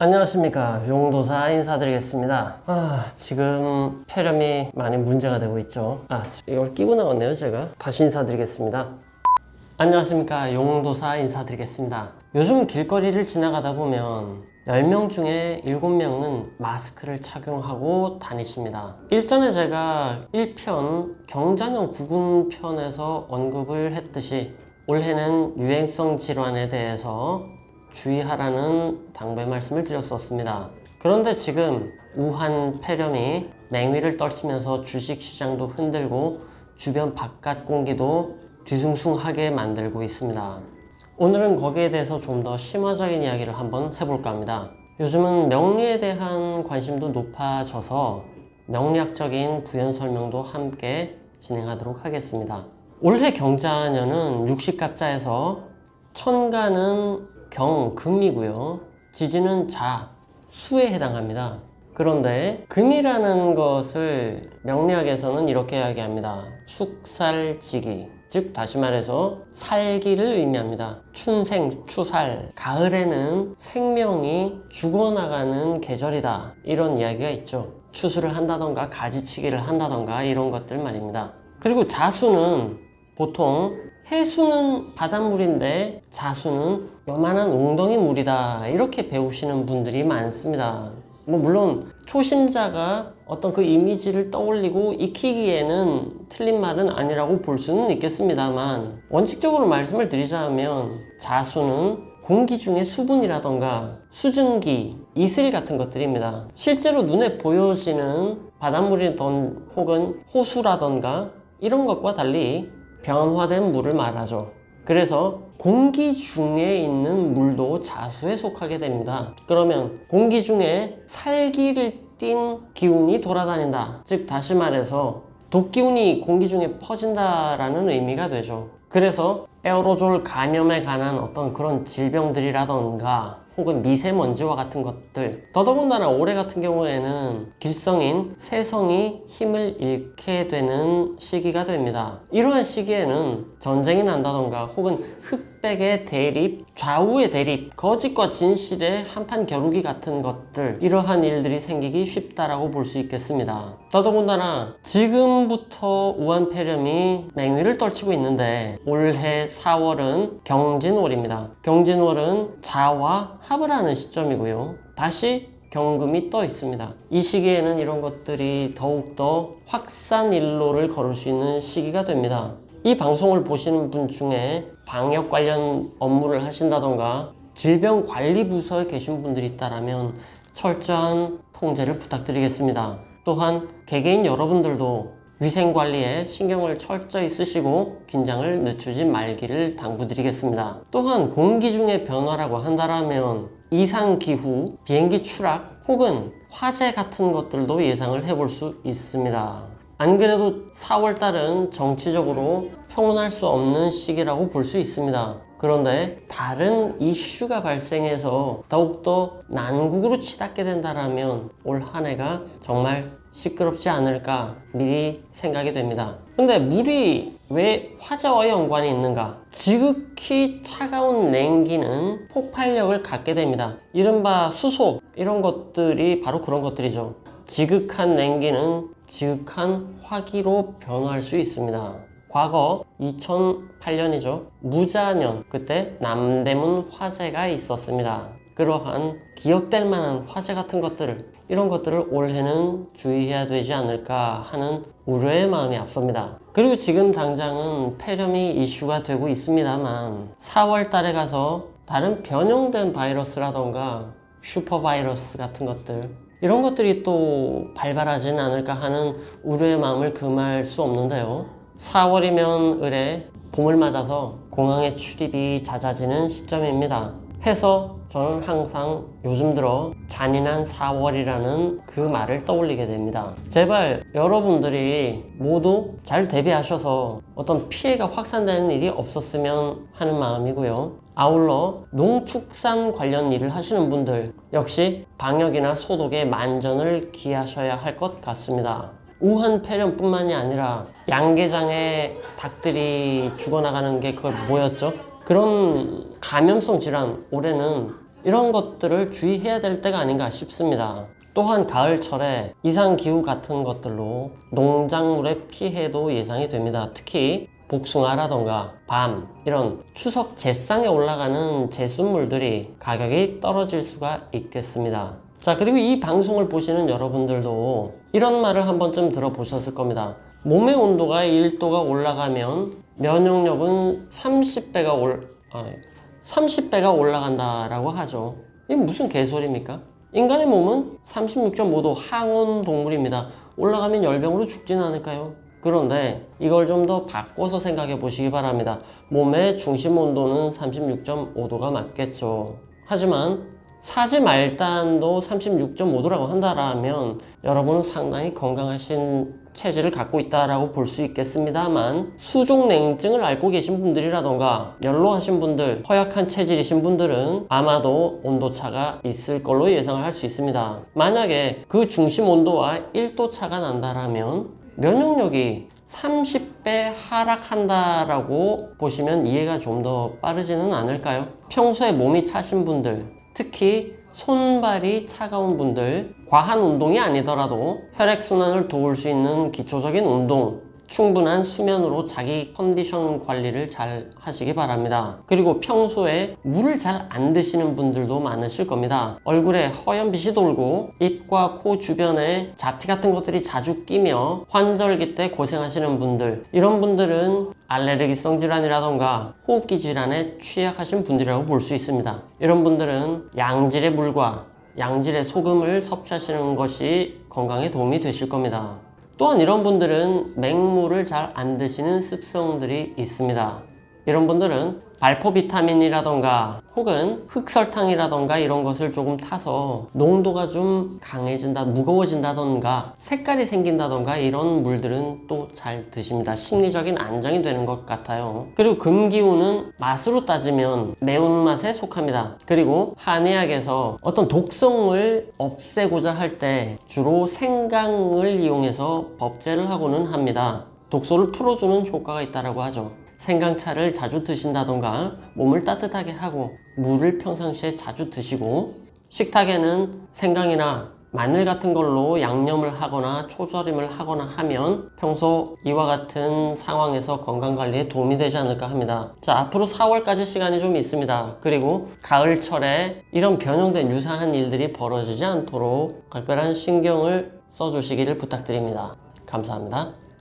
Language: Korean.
안녕하십니까, 용도사 인사드리겠습니다. 지금 폐렴이 많이 문제가 되고 있죠. 이걸 끼고 나왔네요. 제가 다시 인사드리겠습니다. 안녕하십니까, 용도사 인사드리겠습니다. 요즘 길거리를 지나가다 보면 10명 중에 7명은 마스크를 착용하고 다니십니다. 일전에 제가 1편 경자년 구군편에서 언급을 했듯이 올해는 유행성 질환에 대해서 주의하라는 당부의 말씀을 드렸었습니다. 그런데 지금 우한 폐렴이 맹위를 떨치면서 주식시장도 흔들고 주변 바깥 공기도 뒤숭숭하게 만들고 있습니다. 오늘은 거기에 대해서 좀 더 심화적인 이야기를 한번 해볼까 합니다. 요즘은 명리에 대한 관심도 높아져서 명리학적인 부연 설명도 함께 진행하도록 하겠습니다. 올해 경자년은 육식갑자에서 천간은 경, 금이고요. 지지는 자, 수에 해당합니다. 그런데 금이라는 것을 명리학에서는 이렇게 이야기합니다. 축살지기, 즉 다시 말해서 살기를 의미합니다. 춘생, 추살, 가을에는 생명이 죽어나가는 계절이다, 이런 이야기가 있죠. 추수를 한다던가 가지치기를 한다던가 이런 것들 말입니다. 그리고 자수는 보통 해수는 바닷물인데 자수는 요만한 웅덩이 물이다, 이렇게 배우시는 분들이 많습니다. 물론 초심자가 어떤 그 이미지를 떠올리고 익히기에는 틀린 말은 아니라고 볼 수는 있겠습니다만, 원칙적으로 말씀을 드리자면 자수는 공기 중에 수분이라던가 수증기, 이슬 같은 것들입니다. 실제로 눈에 보여지는 바닷물이든 혹은 호수라던가 이런 것과 달리 변화된 물을 말하죠. 그래서 공기 중에 있는 물도 자수에 속하게 됩니다. 그러면 공기 중에 살기를 띤 기운이 돌아다닌다, 즉 다시 말해서 독기운이 공기 중에 퍼진다라는 의미가 되죠. 그래서 에어로졸 감염에 관한 어떤 그런 질병들이라던가 혹은 미세먼지와 같은 것들, 더더군다나 올해 같은 경우에는 길성인 세성이 힘을 잃게 되는 시기가 됩니다. 이러한 시기에는 전쟁이 난다던가 혹은 흑백의 대립, 좌우의 대립, 거짓과 진실의 한판 겨루기 같은 것들, 이러한 일들이 생기기 쉽다라고 볼 수 있겠습니다. 더더군다나 지금부터 우한폐렴이 맹위를 떨치고 있는데 올해 4월은 경진월입니다. 경진월은 자와 합을 하는 시점이고요. 다시 경금이 떠 있습니다. 이 시기에는 이런 것들이 더욱더 확산일로를 걸을 수 있는 시기가 됩니다. 이 방송을 보시는 분 중에 방역 관련 업무를 하신다던가 질병관리부서에 계신 분들이 있다면 철저한 통제를 부탁드리겠습니다. 또한 개개인 여러분들도 위생관리에 신경을 철저히 쓰시고 긴장을 늦추지 말기를 당부드리겠습니다. 또한 공기 중의 변화라고 한다면 이상기후, 비행기 추락 혹은 화재 같은 것들도 예상을 해볼 수 있습니다. 안 그래도 4월달은 정치적으로 평온할 수 없는 시기라고 볼 수 있습니다. 그런데 다른 이슈가 발생해서 더욱더 난국으로 치닫게 된다면 올 한 해가 정말 시끄럽지 않을까 미리 생각이 됩니다. 근데 물이 왜 화재와 연관이 있는가? 지극히 차가운 냉기는 폭발력을 갖게 됩니다. 이른바 수소, 이런 것들이 바로 그런 것들이죠. 지극한 냉기는 지극한 화기로 변화할 수 있습니다. 과거 2008년이죠. 무자년, 그때 남대문 화재가 있었습니다. 그러한 기억될 만한 화재 같은 것들을, 이런 것들을 올해는 주의해야 되지 않을까 하는 우려의 마음이 앞섭니다. 그리고 지금 당장은 폐렴이 이슈가 되고 있습니다만 4월 달에 가서 다른 변형된 바이러스라던가 슈퍼바이러스 같은 것들, 이런 것들이 또 발발하지는 않을까 하는 우려의 마음을 금할 수 없는데요. 4월이면 을에 봄을 맞아서 공항의 출입이 잦아지는 시점입니다. 해서 저는 항상 요즘 들어 잔인한 4월이라는 그 말을 떠올리게 됩니다. 제발 여러분들이 모두 잘 대비하셔서 어떤 피해가 확산되는 일이 없었으면 하는 마음이고요. 아울러 농축산 관련 일을 하시는 분들 역시 방역이나 소독에 만전을 기하셔야 할 것 같습니다. 우한 폐렴뿐만이 아니라 양계장에 닭들이 죽어나가는 게 그걸 뭐였죠? 그런 감염성 질환, 올해는 이런 것들을 주의해야 될 때가 아닌가 싶습니다. 또한 가을철에 이상기후 같은 것들로 농작물의 피해도 예상이 됩니다. 특히 복숭아라던가 밤 이런 추석 제상에 올라가는 제순물들이 가격이 떨어질 수가 있겠습니다. 자, 그리고 이 방송을 보시는 여러분들도 이런 말을 한 번쯤 들어보셨을 겁니다. 몸의 온도가 1도가 올라가면 면역력은 30배가 올라간다라고 하죠. 이게 무슨 개소리입니까? 인간의 몸은 36.5도 항온 동물입니다. 올라가면 열병으로 죽진 않을까요? 그런데 이걸 좀 더 바꿔서 생각해 보시기 바랍니다. 몸의 중심 온도는 36.5도가 맞겠죠. 하지만 사지 말단도 36.5도라고 한다면 여러분은 상당히 건강하신 체질을 갖고 있다라고 볼 수 있겠습니다만 수족냉증을 앓고 계신 분들이라던가 연로하신 분들, 허약한 체질이신 분들은 아마도 온도차가 있을 걸로 예상을 할 수 있습니다. 만약에 그 중심 온도와 1도 차가 난다라면 면역력이 30배 하락한다라고 보시면 이해가 좀 더 빠르지는 않을까요? 평소에 몸이 차신 분들, 특히 손발이 차가운 분들, 과한 운동이 아니더라도 혈액순환을 도울 수 있는 기초적인 운동, 충분한 수면으로 자기 컨디션 관리를 잘 하시기 바랍니다. 그리고 평소에 물을 잘 안 드시는 분들도 많으실 겁니다. 얼굴에 허연빛이 돌고 입과 코 주변에 잡티 같은 것들이 자주 끼며 환절기 때 고생하시는 분들, 이런 분들은 알레르기성 질환이라던가 호흡기 질환에 취약하신 분들이라고 볼 수 있습니다. 이런 분들은 양질의 물과 양질의 소금을 섭취하시는 것이 건강에 도움이 되실 겁니다. 또한 이런 분들은 맹물을 잘 안 드시는 습성들이 있습니다. 이런 분들은 발포 비타민이라던가 혹은 흑설탕이라던가 이런 것을 조금 타서 농도가 좀 강해진다, 무거워진다던가 색깔이 생긴다던가 이런 물들은 또 잘 드십니다. 심리적인 안정이 되는 것 같아요. 그리고 금기운은 맛으로 따지면 매운맛에 속합니다. 그리고 한의학에서 어떤 독성을 없애고자 할 때 주로 생강을 이용해서 법제를 하고는 합니다. 독소를 풀어주는 효과가 있다고 하죠. 생강차를 자주 드신다던가 몸을 따뜻하게 하고 물을 평상시에 자주 드시고 식탁에는 생강이나 마늘 같은 걸로 양념을 하거나 초절임을 하거나 하면 평소 이와 같은 상황에서 건강관리에 도움이 되지 않을까 합니다. 자, 앞으로 4월까지 시간이 좀 있습니다. 그리고 가을철에 이런 변형된 유사한 일들이 벌어지지 않도록 각별한 신경을 써주시기를 부탁드립니다. 감사합니다.